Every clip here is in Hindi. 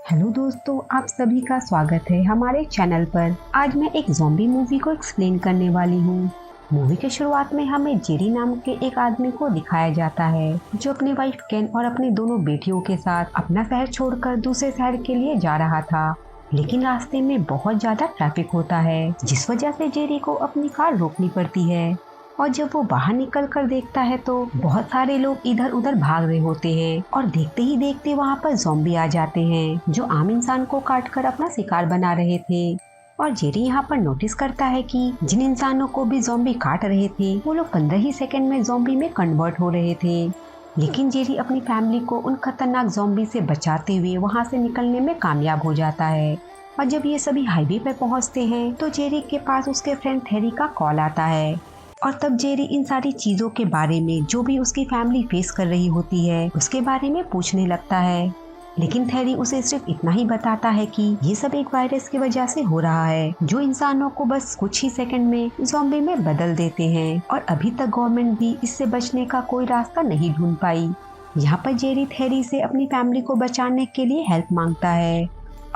हेलो दोस्तों, आप सभी का स्वागत है हमारे चैनल पर। आज मैं एक ज़ॉम्बी मूवी को एक्सप्लेन करने वाली हूँ। मूवी के शुरुआत में हमें जेरी नाम के एक आदमी को दिखाया जाता है जो अपनी वाइफ केन और अपने दोनों बेटियों के साथ अपना शहर छोड़कर दूसरे शहर के लिए जा रहा था। लेकिन रास्ते में बहुत ज्यादा ट्रैफिक होता है जिस वजह से जेरी को अपनी कार रोकनी पड़ती है। और जब वो बाहर निकल कर देखता है तो बहुत सारे लोग इधर उधर भाग रहे होते हैं और देखते ही देखते वहाँ पर ज़ॉम्बी आ जाते हैं जो आम इंसान को काट कर अपना शिकार बना रहे थे। और जेरी यहाँ पर नोटिस करता है कि जिन इंसानों को भी ज़ॉम्बी काट रहे थे वो लोग 15 ही सेकंड में ज़ॉम्बी में कन्वर्ट हो रहे थे। लेकिन जेरी अपनी फैमिली को उन खतरनाक ज़ॉम्बी से बचाते हुए वहाँ से निकलने में कामयाब हो जाता है। और जब ये सभी हाईवे पर पहुँचते हैं तो जेरी के पास उसके फ्रेंड थेरी का कॉल आता है। और तब जेरी इन सारी चीजों के बारे में जो भी उसकी फैमिली फेस कर रही होती है उसके बारे में पूछने लगता है। लेकिन थेरी उसे सिर्फ इतना ही बताता है कि ये सब एक वायरस की वजह से हो रहा है जो इंसानों को बस कुछ ही सेकंड में ज़ॉम्बी में बदल देते हैं और अभी तक गवर्नमेंट भी इससे बचने का कोई रास्ता नहीं ढूंढ पाई। यहाँ पर जेरी थेरी से अपनी फैमिली को बचाने के लिए हेल्प मांगता है।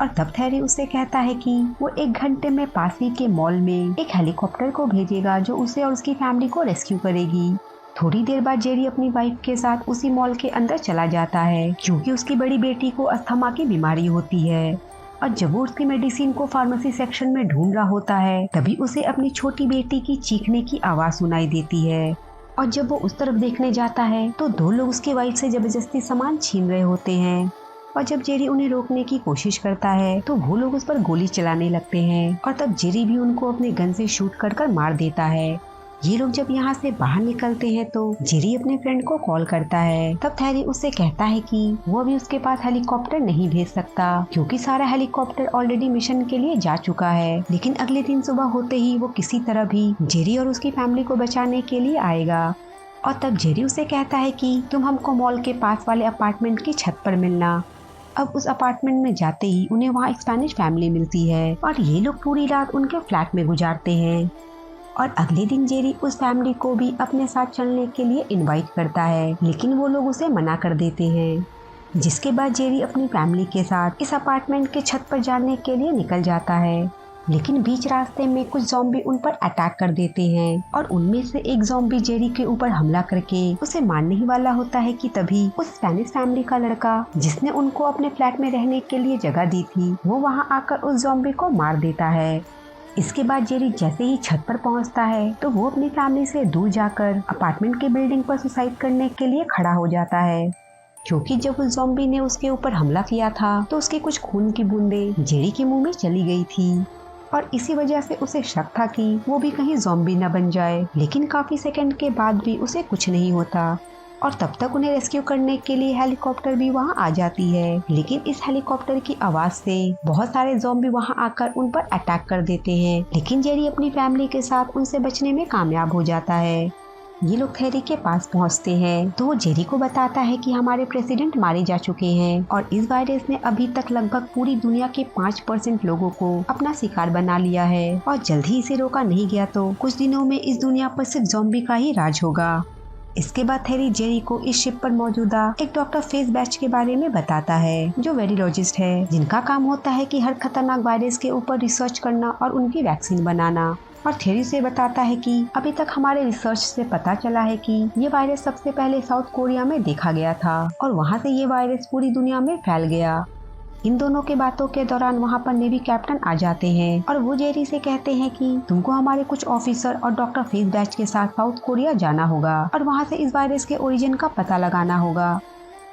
और तब थेरी उससे कहता है कि वो 1 घंटे में पास ही के मॉल में एक हेलीकॉप्टर को भेजेगा जो उसे और उसकी फैमिली को रेस्क्यू करेगी। थोड़ी देर बाद जेरी अपनी वाइफ के साथ उसी मॉल के अंदर चला जाता है क्योंकि उसकी बड़ी बेटी को अस्थमा की बीमारी होती है। और जब वो उसकी मेडिसिन को फार्मेसी सेक्शन में ढूंढ रहा होता है तभी उसे अपनी छोटी बेटी की चीखने की आवाज सुनाई देती है। और जब वो उस तरफ देखने जाता है तो 2 लोग उसकी वाइफ से जबरदस्ती सामान छीन रहे होते हैं। और जब जेरी उन्हें रोकने की कोशिश करता है तो वो लोग उस पर गोली चलाने लगते हैं और तब जेरी भी उनको अपने गन से शूट कर मार देता है। ये लोग जब यहाँ से बाहर निकलते हैं तो जेरी अपने फ्रेंड को कॉल करता है। तब थेरी उससे कहता है कि वो अभी उसके पास हेलीकॉप्टर नहीं भेज सकता क्योंकि सारा हेलीकॉप्टर ऑलरेडी मिशन के लिए जा चुका है। लेकिन अगले दिन सुबह होते ही वो किसी तरह भी जेरी और उसकी फैमिली को बचाने के लिए आएगा। और तब जेरी उसे कहता है कि तुम हमको मॉल के पास वाले अपार्टमेंट की छत पर मिलना। अब उस अपार्टमेंट में जाते ही उन्हें वहाँ एक स्पेनिश फैमिली मिलती है और ये लोग पूरी रात उनके फ्लैट में गुजारते हैं। और अगले दिन जेरी उस फैमिली को भी अपने साथ चलने के लिए इनवाइट करता है लेकिन वो लोग उसे मना कर देते हैं। जिसके बाद जेरी अपनी फैमिली के साथ इस अपार्टमेंट के छत पर जाने के लिए निकल जाता है। लेकिन बीच रास्ते में कुछ ज़ॉम्बी उन पर अटैक कर देते हैं और उनमें से एक ज़ॉम्बी जेरी के ऊपर हमला करके उसे मारने ही वाला होता है कि तभी उस स्पेनिश फैमिली का लड़का जिसने उनको अपने फ्लैट में रहने के लिए जगह दी थी वो वहां आकर उस ज़ॉम्बी को मार देता है। इसके बाद जेरी जैसे ही छत पर पहुंचता है तो वो अपनी फैमिली से दूर जाकर अपार्टमेंट की बिल्डिंग पर सुसाइड करने के लिए खड़ा हो जाता है क्योंकि जब उस ज़ॉम्बी ने उसके ऊपर हमला किया था तो उसके कुछ खून की बूंदें जेरी के मुंह में चली गई थी और इसी वजह से उसे शक था कि वो भी कहीं ज़ॉम्बी न बन जाए। लेकिन काफी सेकंड के बाद भी उसे कुछ नहीं होता और तब तक उन्हें रेस्क्यू करने के लिए हेलीकॉप्टर भी वहां आ जाती है। लेकिन इस हेलीकॉप्टर की आवाज से बहुत सारे ज़ॉम्बी वहां आकर उन पर अटैक कर देते हैं लेकिन जेरी अपनी फैमिली के साथ उनसे बचने में कामयाब हो जाता है। ये लोग थेरी के पास पहुंचते हैं तो वो जेरी को बताता है कि हमारे प्रेसिडेंट मारे जा चुके हैं और इस वायरस ने अभी तक लगभग पूरी दुनिया के 5% लोगों को अपना शिकार बना लिया है और जल्द ही इसे रोका नहीं गया तो कुछ दिनों में इस दुनिया पर सिर्फ ज़ॉम्बी का ही राज होगा। इसके बाद थेरी जेरी को इस शिप पर मौजूदा एक डॉक्टर फेस बैच के बारे में बताता है जो वेरिरोलॉजिस्ट है जिनका काम होता है कि हर खतरनाक वायरस के ऊपर रिसर्च करना और उनकी वैक्सीन बनाना। और थेरी से बताता है कि अभी तक हमारे रिसर्च से पता चला है कि ये वायरस सबसे पहले साउथ कोरिया में देखा गया था और वहाँ से ये वायरस पूरी दुनिया में फैल गया। इन दोनों के बातों के दौरान वहाँ पर नेवी कैप्टन आ जाते हैं और वो जेरी से कहते हैं कि तुमको हमारे कुछ ऑफिसर और डॉक्टर फेस बैच के साथ साउथ कोरिया जाना होगा और वहाँ से इस वायरस के ओरिजिन का पता लगाना होगा।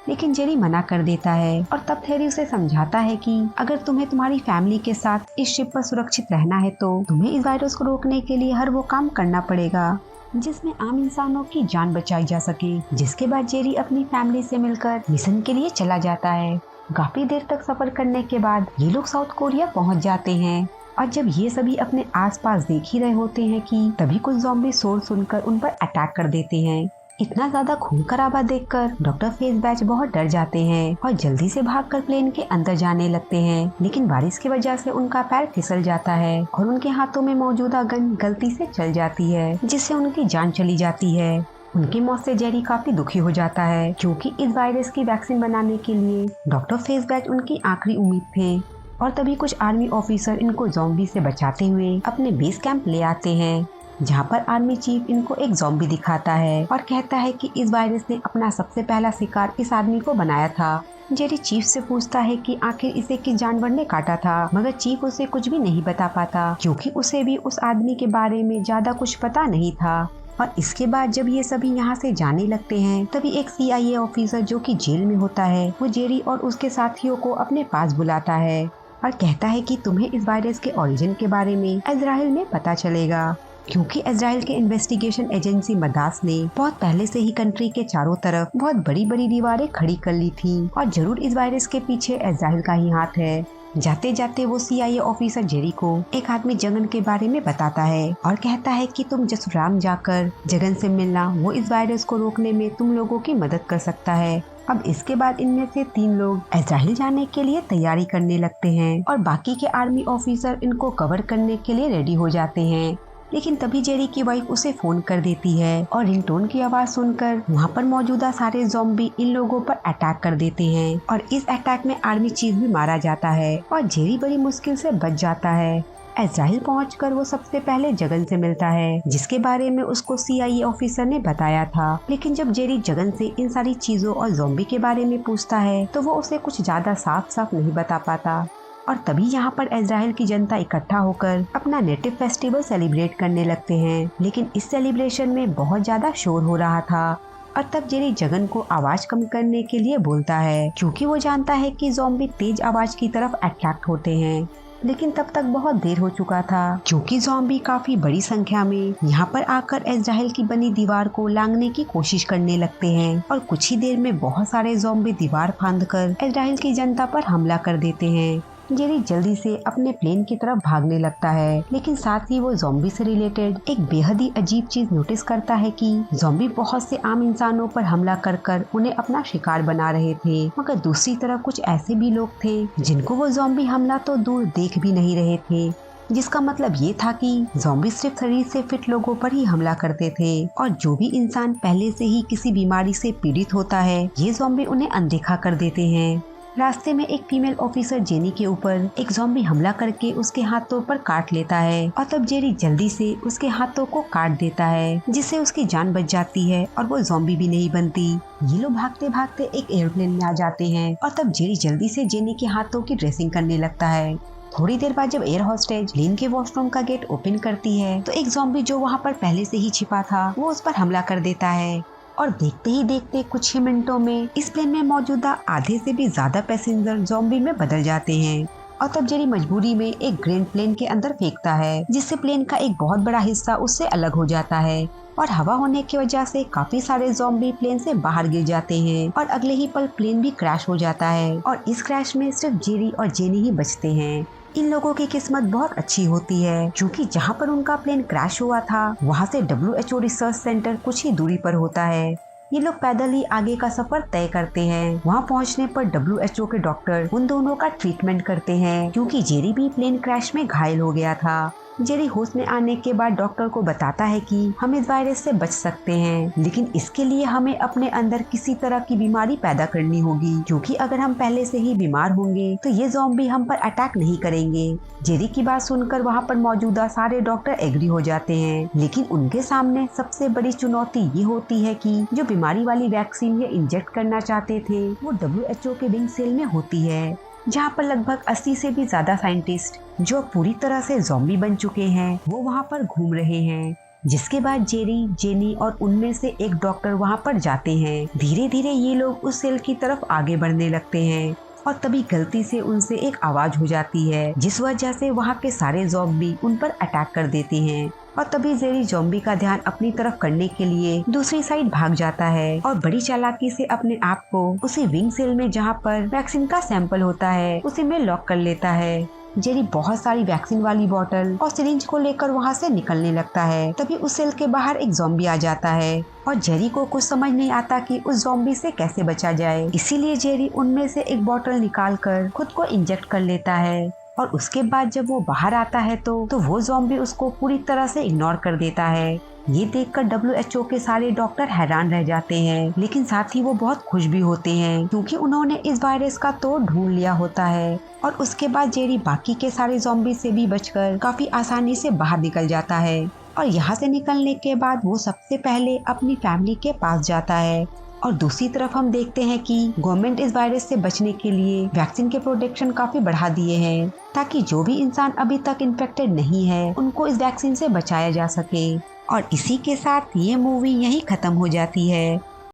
लेकिन जेरी मना कर देता है और तब थेरी उसे समझाता है कि अगर तुम्हें तुम्हारी फैमिली के साथ इस शिप पर सुरक्षित रहना है तो तुम्हें इस वायरस को रोकने के लिए हर वो काम करना पड़ेगा जिसमें आम इंसानों की जान बचाई जा सके। जिसके बाद जेरी अपनी फैमिली से मिलकर मिशन के लिए चला जाता है। काफी देर तक सफर करने के बाद ये लोग साउथ कोरिया पहुंच जाते हैं और जब ये सभी अपने आसपास देख ही रहे होते हैं कि तभी कुछ ज़ॉम्बी शोर सुनकर उन पर अटैक कर देते हैं। इतना ज्यादा खून खराबा देखकर डॉक्टर फेस बैच बहुत डर जाते हैं और जल्दी से भागकर प्लेन के अंदर जाने लगते हैं। लेकिन बारिश की वजह से उनका पैर फिसल जाता है और उनके हाथों में मौजूदा गन गलती से चल जाती है जिससे उनकी जान चली जाती है। उनकी मौत से जेरी काफी दुखी हो जाता है क्योंकि इस वायरस की वैक्सीन बनाने के लिए डॉक्टर फेसबैच उनकी आखिरी उम्मीद थे। और तभी कुछ आर्मी ऑफिसर इनको ज़ॉम्बी से बचाते हुए अपने बेस कैंप ले आते हैं, जहाँ पर आर्मी चीफ इनको एक ज़ॉम्बी दिखाता है और कहता है कि इस वायरस ने अपना सबसे पहला शिकार इस आदमी को बनाया था। जेरी चीफ से पूछता है कि आखिर इसे किस जानवर ने काटा था, मगर चीफ उसे कुछ भी नहीं बता पाता क्योंकि उसे भी उस आदमी के बारे में ज्यादा कुछ पता नहीं था। और इसके बाद जब ये सभी यहाँ से जाने लगते हैं, तभी एक CIA ऑफिसर जो कि जेल में होता है, वो जेरी और उसके साथियों को अपने पास बुलाता है और कहता है कि तुम्हें इस वायरस के ओरिजिन के बारे में इजराइल में पता चलेगा, क्योंकि इजराइल के इन्वेस्टिगेशन एजेंसी मदास ने बहुत पहले से ही कंट्री के चारों तरफ बहुत बड़ी बड़ी दीवारें खड़ी कर ली थी और जरूर इस वायरस के पीछे इजराइल का ही हाथ है। जाते जाते वो CIA ऑफिसर जेरी को एक आदमी जगन के बारे में बताता है और कहता है कि तुम जसुराम जाकर जगन से मिलना, वो इस वायरस को रोकने में तुम लोगों की मदद कर सकता है। अब इसके बाद इनमें से 3 लोग इजराइल जाने के लिए तैयारी करने लगते हैं और बाकी के आर्मी ऑफिसर इनको कवर करने के लिए रेडी हो जाते हैं। लेकिन तभी जेरी की वाइफ उसे फोन कर देती है और रिंगटोन की आवाज सुनकर वहाँ पर मौजूदा सारे ज़ॉम्बी इन लोगों पर अटैक कर देते हैं और इस अटैक में आर्मी चीफ भी मारा जाता है और जेरी बड़ी मुश्किल से बच जाता है। इजराइल पहुंचकर वो सबसे पहले जगन से मिलता है, जिसके बारे में उसको CIA ऑफिसर ने बताया था। लेकिन जब जेरी जगन से इन सारी चीजों और ज़ॉम्बी के बारे में पूछता है तो वो उसे कुछ ज्यादा साफ साफ नहीं बता पाता। और तभी यहाँ पर इजराइल की जनता इकट्ठा होकर अपना नेटिव फेस्टिवल सेलिब्रेट करने लगते हैं, लेकिन इस सेलिब्रेशन में बहुत ज्यादा शोर हो रहा था। और तब जेरी जगन को आवाज कम करने के लिए बोलता है क्योंकि वो जानता है कि ज़ॉम्बी तेज आवाज की तरफ अट्रैक्ट होते हैं। लेकिन तब तक बहुत देर हो चुका था क्योंकि ज़ॉम्बी काफी बड़ी संख्या में यहाँ पर आकर इजराइल की बनी दीवार को लांघने की कोशिश करने लगते हैं और कुछ ही देर में बहुत सारे ज़ॉम्बी दीवार फांदकर इजराइल की जनता पर हमला कर देते हैं। जेरी जल्दी से अपने प्लेन की तरफ भागने लगता है, लेकिन साथ ही वो ज़ॉम्बी से रिलेटेड एक बेहद ही अजीब चीज नोटिस करता है कि ज़ॉम्बी बहुत से आम इंसानों पर हमला कर कर उन्हें अपना शिकार बना रहे थे, मगर दूसरी तरफ कुछ ऐसे भी लोग थे जिनको वो ज़ॉम्बी हमला तो दूर देख भी नहीं रहे थे, जिसका मतलब ये था कि ज़ॉम्बी सिर्फ शरीर से फिट लोगों पर ही हमला करते थे और जो भी इंसान पहले से ही किसी बीमारी से पीड़ित होता है, ये ज़ॉम्बी उन्हें अनदेखा कर देते हैं। रास्ते में एक फीमेल ऑफिसर जेनी के ऊपर एक ज़ॉम्बी हमला करके उसके हाथों पर काट लेता है और तब जेरी जल्दी से उसके हाथों को काट देता है, जिससे उसकी जान बच जाती है और वो ज़ॉम्बी भी नहीं बनती। ये लोग भागते भागते एक एयरप्लेन में आ जाते हैं और तब जेरी जल्दी से जेनी के हाथों की ड्रेसिंग करने लगता है। थोड़ी देर बाद जब एयर होस्टेज प्लेन के वॉशरूम का गेट ओपन करती है तो एक ज़ॉम्बी जो वहाँ पर पहले से ही छिपा था वो उस पर हमला कर देता है और देखते ही देखते कुछ ही मिनटों में इस प्लेन में मौजूदा आधे से भी ज्यादा पैसेंजर ज़ॉम्बी में बदल जाते हैं। और तब जेरी मजबूरी में एक ग्रेन प्लेन के अंदर फेंकता है, जिससे प्लेन का एक बहुत बड़ा हिस्सा उससे अलग हो जाता है और हवा होने की वजह से काफी सारे ज़ॉम्बी प्लेन से बाहर गिर जाते हैं और अगले ही पल प्लेन भी क्रैश हो जाता है और इस क्रैश में सिर्फ जेरी और जेनी ही बचते हैं। इन लोगों की किस्मत बहुत अच्छी होती है क्योंकि जहाँ पर उनका प्लेन क्रैश हुआ था वहाँ से WHO रिसर्च सेंटर कुछ ही दूरी पर होता है। ये लोग पैदल ही आगे का सफर तय करते हैं। वहाँ पहुँचने पर WHO के डॉक्टर उन दोनों का ट्रीटमेंट करते हैं क्योंकि जेरी भी प्लेन क्रैश में घायल हो गया था। जेरी होश में आने के बाद डॉक्टर को बताता है कि हम इस वायरस से बच सकते हैं, लेकिन इसके लिए हमें अपने अंदर किसी तरह की बीमारी पैदा करनी होगी क्योंकि अगर हम पहले से ही बीमार होंगे तो ये ज़ॉम्बी हम पर अटैक नहीं करेंगे। जेरी की बात सुनकर वहाँ पर मौजूदा सारे डॉक्टर एग्री हो जाते हैं, लेकिन उनके सामने सबसे बड़ी चुनौती ये होती है कि जो बीमारी वाली वैक्सीन ये इंजेक्ट करना चाहते थे वो WHO के विंग सेल में होती है, जहाँ पर लगभग 80 से भी ज्यादा साइंटिस्ट जो पूरी तरह से ज़ॉम्बी बन चुके हैं वो वहाँ पर घूम रहे हैं। जिसके बाद जेरी, जेनी और उनमें से एक डॉक्टर वहाँ पर जाते हैं। धीरे धीरे ये लोग उस सेल की तरफ आगे बढ़ने लगते हैं और तभी गलती से उनसे एक आवाज हो जाती है, जिस वजह से वहाँ के सारे ज़ॉम्बी उन पर अटैक कर देते हैं और तभी जेरी ज़ॉम्बी का ध्यान अपनी तरफ करने के लिए दूसरी साइड भाग जाता है और बड़ी चालाकी से अपने आप को उसी विंग सेल में जहाँ पर वैक्सीन का सैंपल होता है उसी में लॉक कर लेता है। जेरी बहुत सारी वैक्सीन वाली बोतल और सिरिंज को लेकर वहाँ से निकलने लगता है। तभी उस सेल के बाहर एक ज़ॉम्बी आ जाता है और जेरी को कुछ समझ नहीं आता कि उस ज़ॉम्बी से कैसे बचा जाए, इसीलिए जेरी उनमें से एक बोतल निकालकर खुद को इंजेक्ट कर लेता है। और उसके बाद जब वो बाहर आता है तो वो ज़ॉम्बी उसको पूरी तरह से इग्नोर कर देता है। ये देखकर WHO के सारे डॉक्टर हैरान रह जाते हैं, लेकिन साथ ही वो बहुत खुश भी होते हैं क्योंकि उन्होंने इस वायरस का तोड़ ढूंढ लिया होता है। और उसके बाद जेरी बाकी के सारे ज़ॉम्बी से भी बचकर काफी आसानी से बाहर निकल जाता है। और यहाँ से निकलने के बाद वो सबसे पहले अपनी फैमिली के पास जाता है। और दूसरी तरफ हम देखते हैं कि गवर्नमेंट इस वायरस से बचने के लिए वैक्सीन के प्रोटेक्शन काफी बढ़ा दिए हैं, ताकि जो भी इंसान अभी तक इन्फेक्टेड नहीं है उनको इस वैक्सीन से बचाया जा सके। और इसी के साथ ये मूवी यहीं खत्म हो जाती है।